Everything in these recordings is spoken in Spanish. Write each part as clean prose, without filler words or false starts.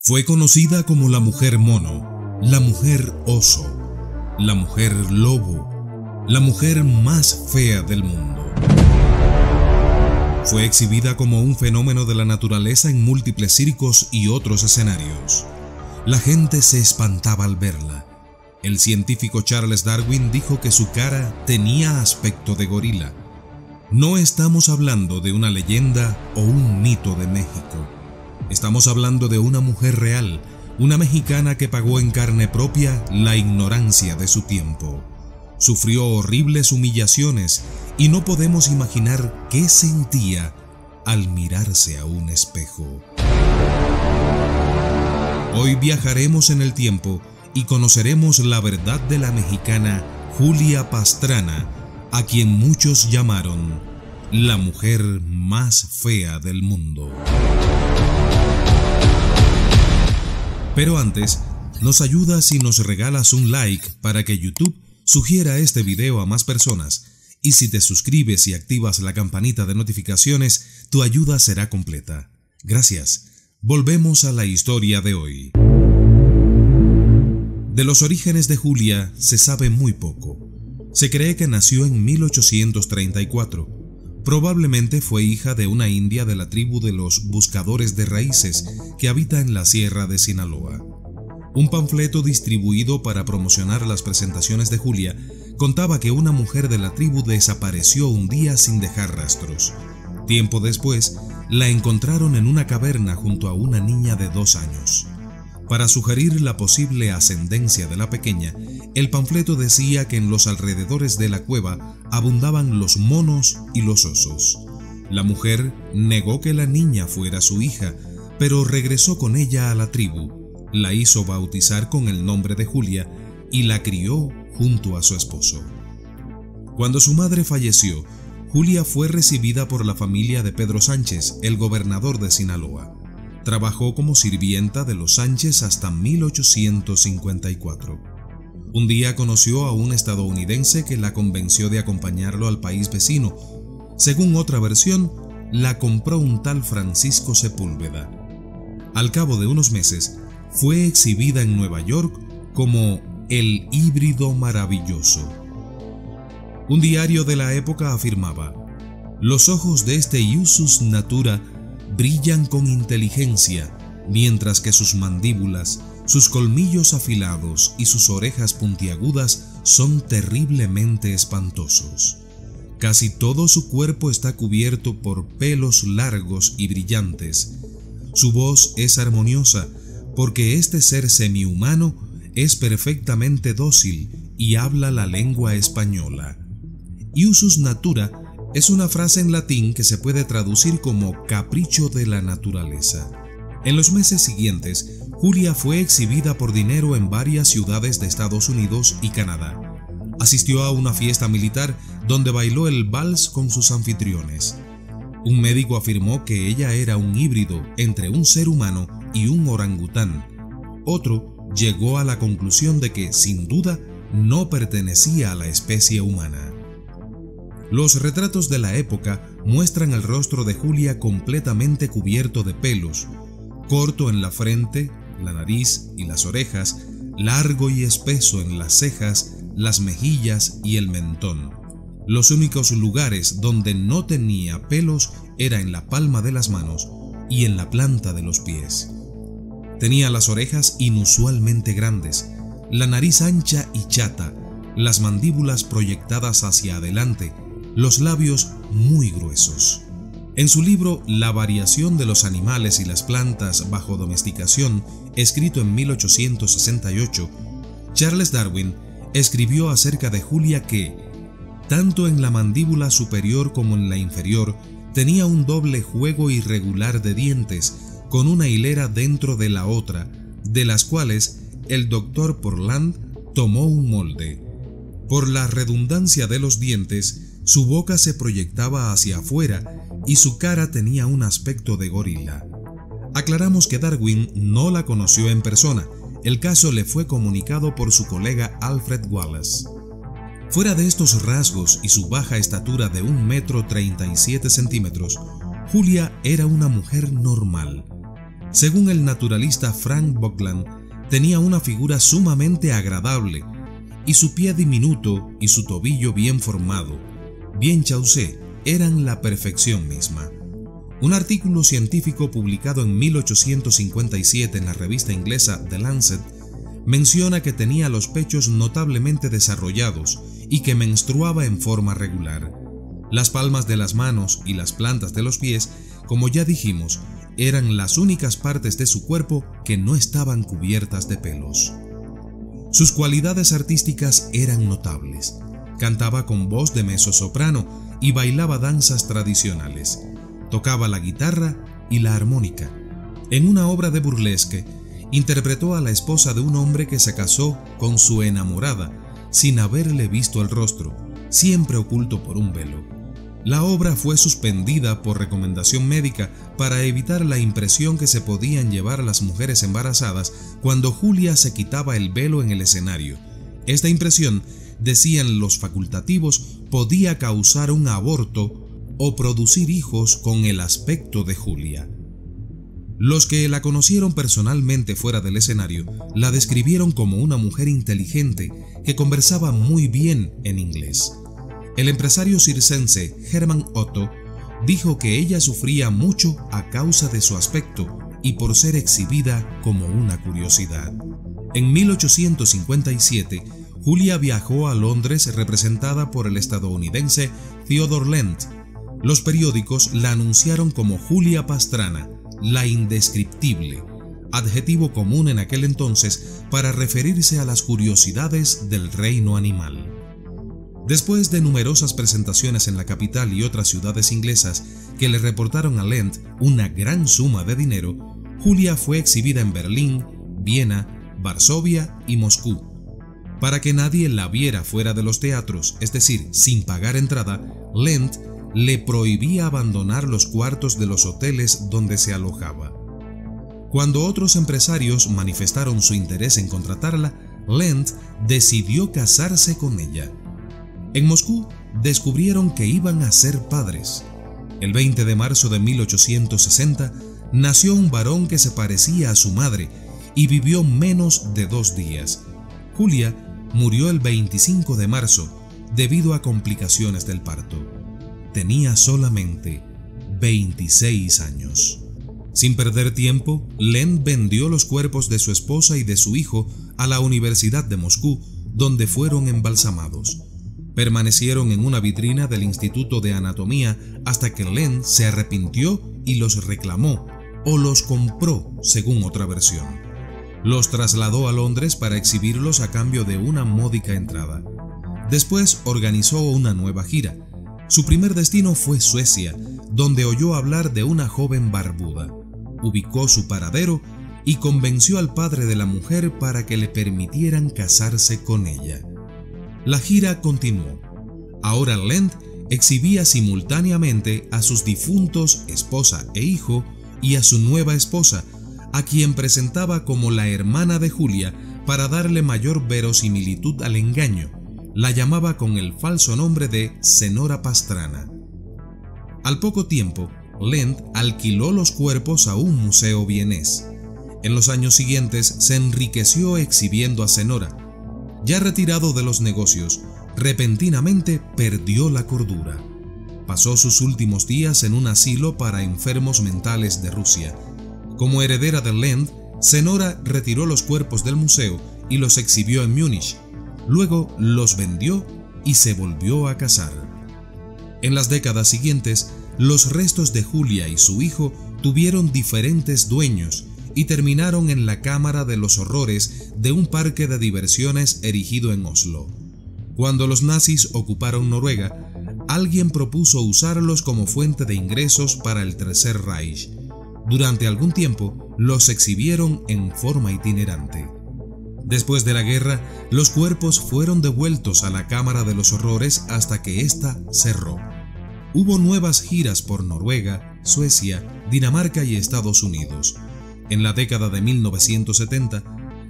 Fue conocida como la mujer mono, la mujer oso, la mujer lobo, la mujer más fea del mundo. Fue exhibida como un fenómeno de la naturaleza en múltiples circos y otros escenarios. La gente se espantaba al verla. El científico Charles Darwin dijo que su cara tenía aspecto de gorila. No estamos hablando de una leyenda o un mito de México. Estamos hablando de una mujer real, una mexicana que pagó en carne propia la ignorancia de su tiempo. Sufrió horribles humillaciones y no podemos imaginar qué sentía al mirarse a un espejo. Hoy viajaremos en el tiempo y conoceremos la verdad de la mexicana Julia Pastrana, a quien muchos llamaron la mujer más fea del mundo. Pero antes, nos ayudas si nos regalas un like para que YouTube sugiera este video a más personas, y si te suscribes y activas la campanita de notificaciones, tu ayuda será completa. Gracias. Volvemos a la historia de hoy. De los orígenes de Julia se sabe muy poco. Se cree que nació en 1834. Probablemente fue hija de una india de la tribu de los buscadores de raíces que habita en la sierra de Sinaloa. Un panfleto distribuido para promocionar las presentaciones de Julia contaba que una mujer de la tribu desapareció un día sin dejar rastros. Tiempo después, la encontraron en una caverna junto a una niña de 2 años. Para sugerir la posible ascendencia de la pequeña, el panfleto decía que en los alrededores de la cueva abundaban los monos y los osos. La mujer negó que la niña fuera su hija, pero regresó con ella a la tribu, la hizo bautizar con el nombre de Julia y la crió junto a su esposo. Cuando su madre falleció, Julia fue recibida por la familia de Pedro Sánchez, el gobernador de Sinaloa. Trabajó como sirvienta de los Sánchez hasta 1854. Un día conoció a un estadounidense que la convenció de acompañarlo al país vecino. Según otra versión, la compró un tal Francisco Sepúlveda. Al cabo de unos meses, fue exhibida en Nueva York como el híbrido maravilloso. Un diario de la época afirmaba: los ojos de este Iusus natura brillan con inteligencia, mientras que sus mandíbulas, sus colmillos afilados y sus orejas puntiagudas son terriblemente espantosos. Casi todo su cuerpo está cubierto por pelos largos y brillantes. Su voz es armoniosa, porque este ser semihumano es perfectamente dócil y habla la lengua española. Iusus natura es una frase en latín que se puede traducir como capricho de la naturaleza. En los meses siguientes, Julia fue exhibida por dinero en varias ciudades de Estados Unidos y Canadá. Asistió a una fiesta militar donde bailó el vals con sus anfitriones. Un médico afirmó que ella era un híbrido entre un ser humano y un orangután. Otro llegó a la conclusión de que, sin duda, no pertenecía a la especie humana. Los retratos de la época muestran el rostro de Julia completamente cubierto de pelos, corto en la frente, la nariz y las orejas, largo y espeso en las cejas, las mejillas y el mentón. Los únicos lugares donde no tenía pelos era en la palma de las manos y en la planta de los pies. Tenía las orejas inusualmente grandes, la nariz ancha y chata, las mandíbulas proyectadas hacia adelante, los labios muy gruesos. En su libro La variación de los animales y las plantas bajo domesticación, escrito en 1868, Charles Darwin escribió acerca de Julia que, tanto en la mandíbula superior como en la inferior, tenía un doble juego irregular de dientes, con una hilera dentro de la otra, de las cuales el doctor Portland tomó un molde. Por la redundancia de los dientes, su boca se proyectaba hacia afuera y su cara tenía un aspecto de gorila. Aclaramos que Darwin no la conoció en persona. El caso le fue comunicado por su colega Alfred Wallace. Fuera de estos rasgos y su baja estatura de 1,37 m, Julia era una mujer normal. Según el naturalista Frank Bogland, tenía una figura sumamente agradable, y su pie diminuto y su tobillo bien formado, bien chaussé, eran la perfección misma. Un artículo científico publicado en 1857 en la revista inglesa The Lancet menciona que tenía los pechos notablemente desarrollados y que menstruaba en forma regular. Las palmas de las manos y las plantas de los pies, como ya dijimos, eran las únicas partes de su cuerpo que no estaban cubiertas de pelos. Sus cualidades artísticas eran notables. Cantaba con voz de mezzosoprano y bailaba danzas tradicionales. Tocaba la guitarra y la armónica. En una obra de burlesque, interpretó a la esposa de un hombre que se casó con su enamorada sin haberle visto el rostro, siempre oculto por un velo. La obra fue suspendida por recomendación médica para evitar la impresión que se podían llevar las mujeres embarazadas cuando Julia se quitaba el velo en el escenario. Esta impresión, decían los facultativos, podía causar un aborto o producir hijos con el aspecto de Julia. Los que la conocieron personalmente fuera del escenario la describieron como una mujer inteligente que conversaba muy bien en inglés. El empresario circense Hermann Otto dijo que ella sufría mucho a causa de su aspecto y por ser exhibida como una curiosidad. En 1857, Julia viajó a Londres representada por el estadounidense Theodore Lent. Los periódicos la anunciaron como Julia Pastrana, la indescriptible, adjetivo común en aquel entonces para referirse a las curiosidades del reino animal. Después de numerosas presentaciones en la capital y otras ciudades inglesas que le reportaron a Lent una gran suma de dinero, Julia fue exhibida en Berlín, Viena, Varsovia y Moscú. Para que nadie la viera fuera de los teatros, es decir, sin pagar entrada, Lent le prohibía abandonar los cuartos de los hoteles donde se alojaba. Cuando otros empresarios manifestaron su interés en contratarla, Lent decidió casarse con ella. En Moscú descubrieron que iban a ser padres. El 20 de marzo de 1860 nació un varón que se parecía a su madre y vivió menos de 2 días. Julia murió el 25 de marzo debido a complicaciones del parto. Tenía solamente 26 años. Sin perder tiempo, Lent vendió los cuerpos de su esposa y de su hijo a la Universidad de Moscú, donde fueron embalsamados. Permanecieron en una vitrina del Instituto de Anatomía hasta que Lent se arrepintió y los reclamó, o los compró, según otra versión. Los trasladó a Londres para exhibirlos a cambio de una módica entrada. Después organizó una nueva gira. Su primer destino fue Suecia, donde oyó hablar de una joven barbuda. Ubicó su paradero y convenció al padre de la mujer para que le permitieran casarse con ella. La gira continuó. Ahora Lent exhibía simultáneamente a sus difuntos esposa e hijo y a su nueva esposa, a quien presentaba como la hermana de Julia para darle mayor verosimilitud al engaño. La llamaba con el falso nombre de Senora Pastrana. Al poco tiempo, Lent alquiló los cuerpos a un museo vienés. En los años siguientes se enriqueció exhibiendo a Senora. Ya retirado de los negocios, repentinamente perdió la cordura. Pasó sus últimos días en un asilo para enfermos mentales de Rusia. Como heredera de Lent, Senora retiró los cuerpos del museo y los exhibió en Múnich. Luego los vendió y se volvió a casar. En las décadas siguientes, los restos de Julia y su hijo tuvieron diferentes dueños y terminaron en la Cámara de los Horrores de un parque de diversiones erigido en Oslo. Cuando los nazis ocuparon Noruega, alguien propuso usarlos como fuente de ingresos para el Tercer Reich. Durante algún tiempo, los exhibieron en forma itinerante. Después de la guerra, los cuerpos fueron devueltos a la Cámara de los Horrores hasta que ésta cerró. Hubo nuevas giras por Noruega, Suecia, Dinamarca y Estados Unidos. En la década de 1970,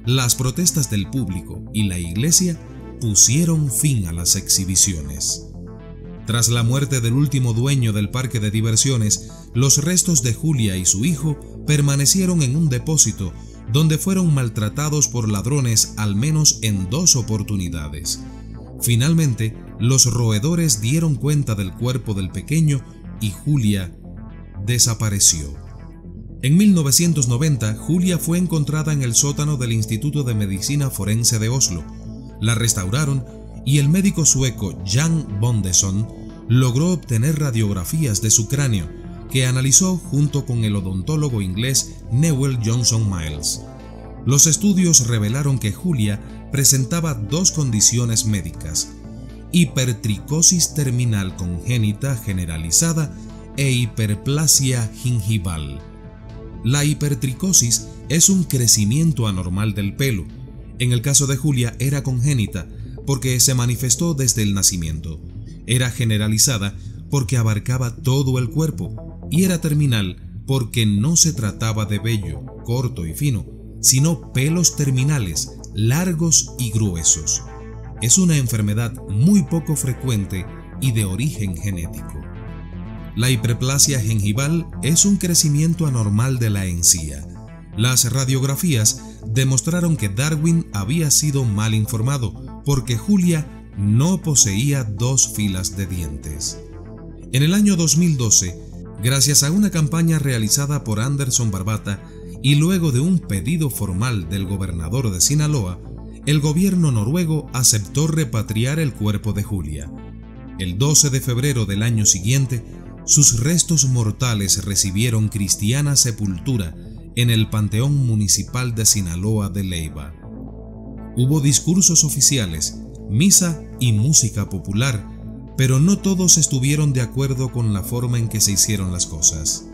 las protestas del público y la iglesia pusieron fin a las exhibiciones. Tras la muerte del último dueño del parque de diversiones, los restos de Julia y su hijo permanecieron en un depósito donde fueron maltratados por ladrones al menos en 2 oportunidades. Finalmente, los roedores dieron cuenta del cuerpo del pequeño y Julia desapareció. En 1990, Julia fue encontrada en el sótano del Instituto de Medicina Forense de Oslo. La restauraron y el médico sueco Jan Bondesson logró obtener radiografías de su cráneo, que analizó junto con el odontólogo inglés Newell Johnson Miles. Los estudios revelaron que Julia presentaba 2 condiciones médicas: hipertricosis terminal congénita generalizada e hiperplasia gingival. La hipertricosis es un crecimiento anormal del pelo. En el caso de Julia era congénita porque se manifestó desde el nacimiento. Era generalizada porque abarcaba todo el cuerpo y era terminal porque no se trataba de vello corto y fino, sino pelos terminales, largos y gruesos. Es una enfermedad muy poco frecuente y de origen genético. La hiperplasia gingival es un crecimiento anormal de la encía. Las radiografías demostraron que Darwin había sido mal informado porque Julia no poseía 2 filas de dientes. En el año 2012, gracias a una campaña realizada por Anderson Barbata y luego de un pedido formal del gobernador de Sinaloa, el gobierno noruego aceptó repatriar el cuerpo de Julia. El 12 de febrero del año siguiente, sus restos mortales recibieron cristiana sepultura en el Panteón Municipal de Sinaloa de Leyva. Hubo discursos oficiales, misa y música popular, pero no todos estuvieron de acuerdo con la forma en que se hicieron las cosas.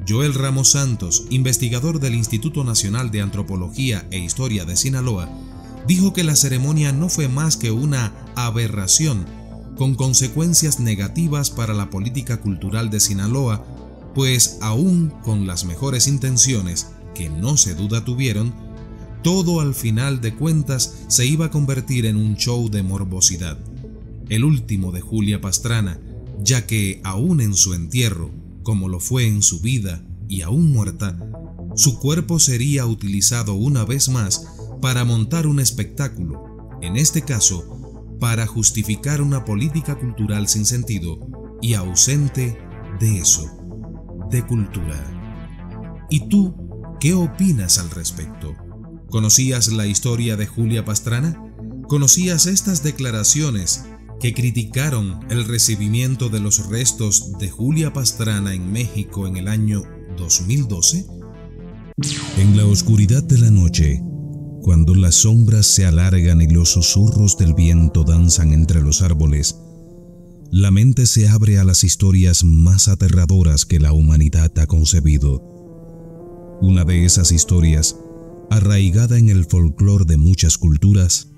Joel Ramos Santos, investigador del Instituto Nacional de Antropología e Historia de Sinaloa, dijo que la ceremonia no fue más que una aberración con consecuencias negativas para la política cultural de Sinaloa, pues aún con las mejores intenciones, que no se duda tuvieron, todo al final de cuentas se iba a convertir en un show de morbosidad. El último de Julia Pastrana, ya que aún en su entierro, como lo fue en su vida y aún muerta, su cuerpo sería utilizado una vez más para montar un espectáculo, en este caso, para justificar una política cultural sin sentido y ausente de eso, de cultura. ¿Y tú qué opinas al respecto? ¿Conocías la historia de Julia Pastrana? ¿Conocías estas declaraciones que criticaron el recibimiento de los restos de Julia Pastrana en México en el año 2012? En la oscuridad de la noche, cuando las sombras se alargan y los susurros del viento danzan entre los árboles, la mente se abre a las historias más aterradoras que la humanidad ha concebido. Una de esas historias, arraigada en el folclore de muchas culturas,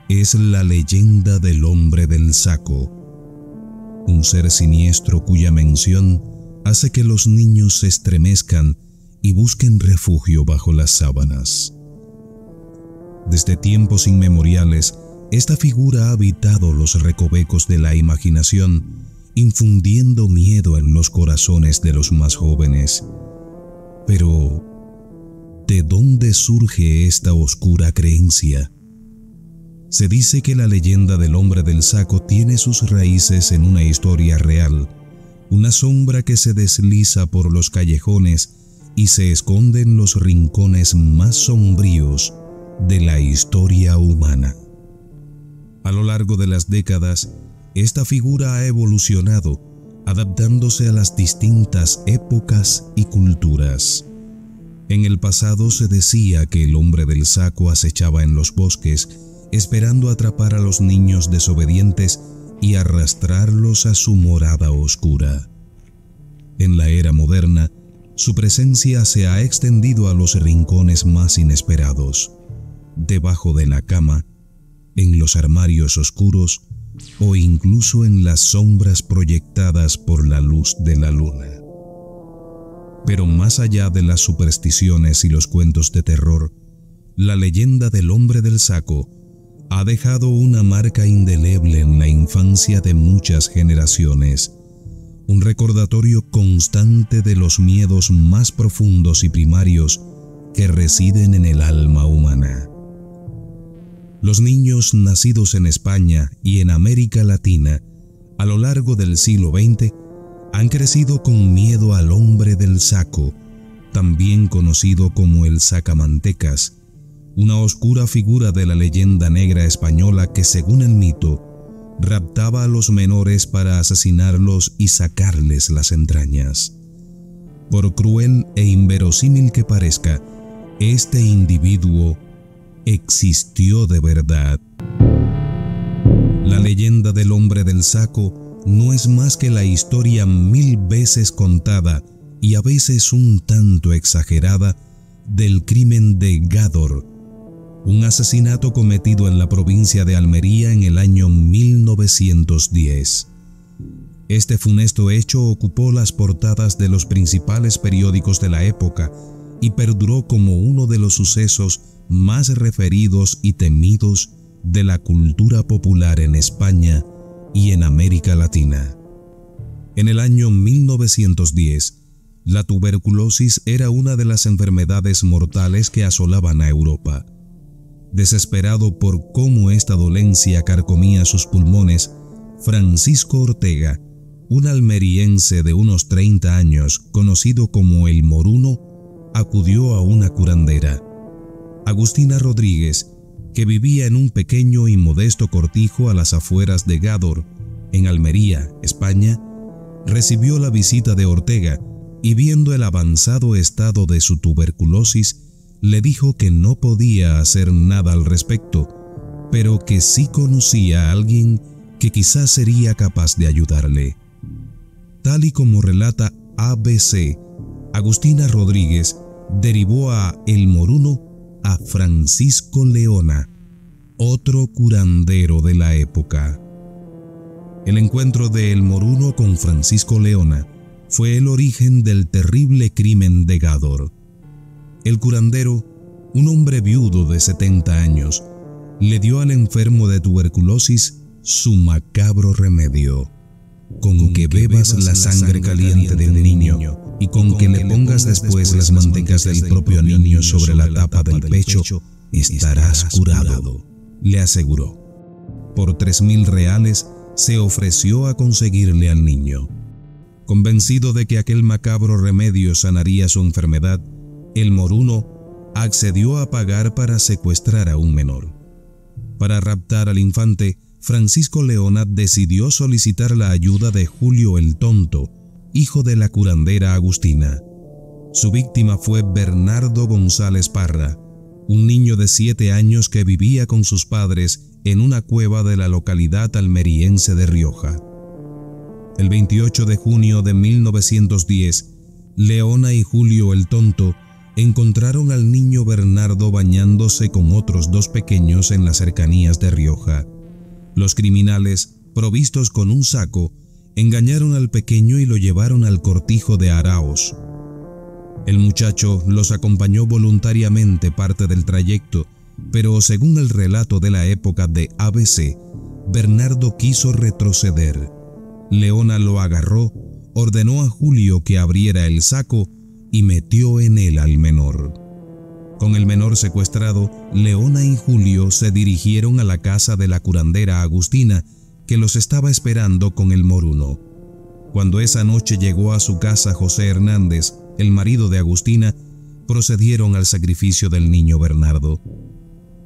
es la leyenda del hombre del saco, un ser siniestro cuya mención hace que los niños se estremezcan y busquen refugio bajo las sábanas. Desde tiempos inmemoriales, esta figura ha habitado los recovecos de la imaginación, infundiendo miedo en los corazones de los más jóvenes. Pero, ¿de dónde surge esta oscura creencia? Se dice que la leyenda del hombre del saco tiene sus raíces en una historia real, una sombra que se desliza por los callejones y se esconde en los rincones más sombríos de la historia humana. A lo largo de las décadas, esta figura ha evolucionado, adaptándose a las distintas épocas y culturas. En el pasado se decía que el hombre del saco acechaba en los bosques, esperando atrapar a los niños desobedientes y arrastrarlos a su morada oscura. En la era moderna, su presencia se ha extendido a los rincones más inesperados, debajo de la cama, en los armarios oscuros o incluso en las sombras proyectadas por la luz de la luna. Pero más allá de las supersticiones y los cuentos de terror, la leyenda del hombre del saco ha dejado una marca indeleble en la infancia de muchas generaciones, un recordatorio constante de los miedos más profundos y primarios que residen en el alma humana. Los niños nacidos en España y en América Latina a lo largo del siglo XX han crecido con miedo al hombre del saco, también conocido como el sacamantecas, una oscura figura de la leyenda negra española que, según el mito, raptaba a los menores para asesinarlos y sacarles las entrañas. Por cruel e inverosímil que parezca, este individuo existió de verdad. La leyenda del hombre del saco no es más que la historia 1000 veces contada y a veces un tanto exagerada del crimen de Gádor, un asesinato cometido en la provincia de Almería en el año 1910. Este funesto hecho ocupó las portadas de los principales periódicos de la época y perduró como uno de los sucesos más referidos y temidos de la cultura popular en España y en América Latina. En el año 1910, la tuberculosis era una de las enfermedades mortales que asolaban a Europa. Desesperado por cómo esta dolencia carcomía sus pulmones, Francisco Ortega, un almeriense de unos 30 años, conocido como el Moruno, acudió a una curandera. Agustina Rodríguez, que vivía en un pequeño y modesto cortijo a las afueras de Gádor, en Almería, España, recibió la visita de Ortega y, viendo el avanzado estado de su tuberculosis, le dijo que no podía hacer nada al respecto, pero que sí conocía a alguien que quizás sería capaz de ayudarle. Tal y como relata ABC, Agustina Rodríguez derivó a El Moruno a Francisco Leona, otro curandero de la época. El encuentro de El Moruno con Francisco Leona fue el origen del terrible crimen de Gádor. El curandero, un hombre viudo de 70 años, le dio al enfermo de tuberculosis su macabro remedio: con que bebas la sangre caliente de un niño y con que le pongas después las mantecas del propio niño sobre la tapa del pecho, estarás curado, le aseguró. Por 3.000 reales se ofreció a conseguirle al niño. Convencido de que aquel macabro remedio sanaría su enfermedad, el Moruno accedió a pagar para secuestrar a un menor. Para raptar al infante, Francisco Leona decidió solicitar la ayuda de Julio el Tonto, hijo de la curandera Agustina. Su víctima fue Bernardo González Parra, un niño de 7 años que vivía con sus padres en una cueva de la localidad almeriense de Rioja. El 28 de junio de 1910, Leona y Julio el Tonto encontraron al niño Bernardo bañándose con otros 2 pequeños en las cercanías de Rioja. Los criminales, provistos con un saco, engañaron al pequeño y lo llevaron al cortijo de Araos. El muchacho los acompañó voluntariamente parte del trayecto, pero según el relato de la época de ABC, Bernardo quiso retroceder. Leona lo agarró, ordenó a Julio que abriera el saco y metió en él al menor. Con el menor secuestrado, Leona y Julio se dirigieron a la casa de la curandera Agustina, que los estaba esperando con el Moruno. Cuando esa noche llegó a su casa José Hernández, el marido de Agustina, procedieron al sacrificio del niño Bernardo.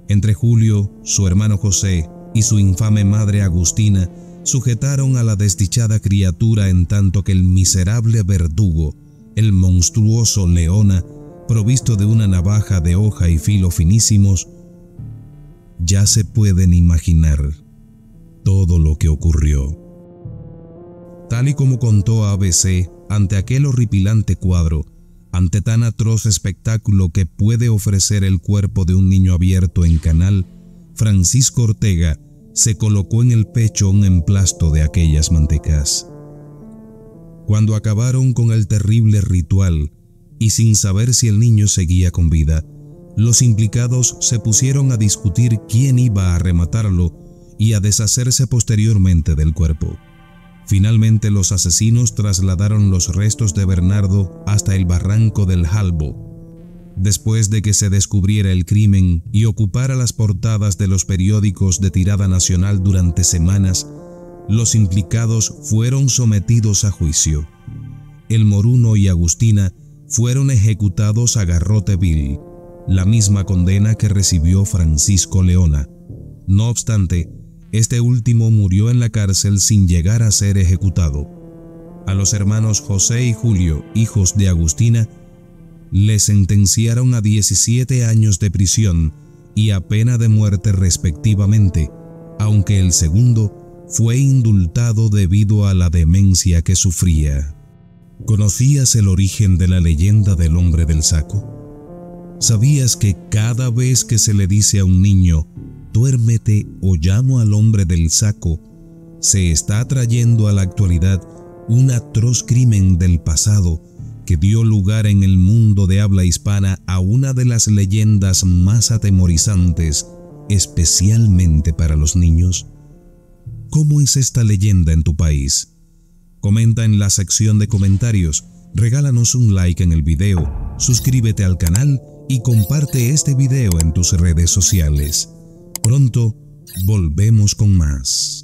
Entre Julio, su hermano José y su infame madre Agustina sujetaron a la desdichada criatura, en tanto que el miserable verdugo, el monstruoso Leona, provisto de una navaja de hoja y filo finísimos. Ya se pueden imaginar todo lo que ocurrió. Tal y como contó ABC, ante aquel horripilante cuadro, ante tan atroz espectáculo que puede ofrecer el cuerpo de un niño abierto en canal, Francisco Ortega se colocó en el pecho un emplasto de aquellas mantecas. Cuando acabaron con el terrible ritual, y sin saber si el niño seguía con vida, los implicados se pusieron a discutir quién iba a rematarlo y a deshacerse posteriormente del cuerpo. Finalmente los asesinos trasladaron los restos de Bernardo hasta el barranco del Jalbo. Después de que se descubriera el crimen y ocupara las portadas de los periódicos de tirada nacional durante semanas, los implicados fueron sometidos a juicio. El Moruno y Agustina fueron ejecutados a garrote vil, la misma condena que recibió Francisco Leona. No obstante, este último murió en la cárcel sin llegar a ser ejecutado. A los hermanos José y Julio, hijos de Agustina, les sentenciaron a 17 años de prisión y a pena de muerte respectivamente, aunque el segundo fue indultado debido a la demencia que sufría. ¿Conocías el origen de la leyenda del hombre del saco? ¿Sabías que cada vez que se le dice a un niño, duérmete o llamo al hombre del saco, se está trayendo a la actualidad un atroz crimen del pasado que dio lugar en el mundo de habla hispana a una de las leyendas más atemorizantes, especialmente para los niños? ¿Cómo es esta leyenda en tu país? Comenta en la sección de comentarios, regálanos un like en el video, suscríbete al canal y comparte este video en tus redes sociales. Pronto volvemos con más.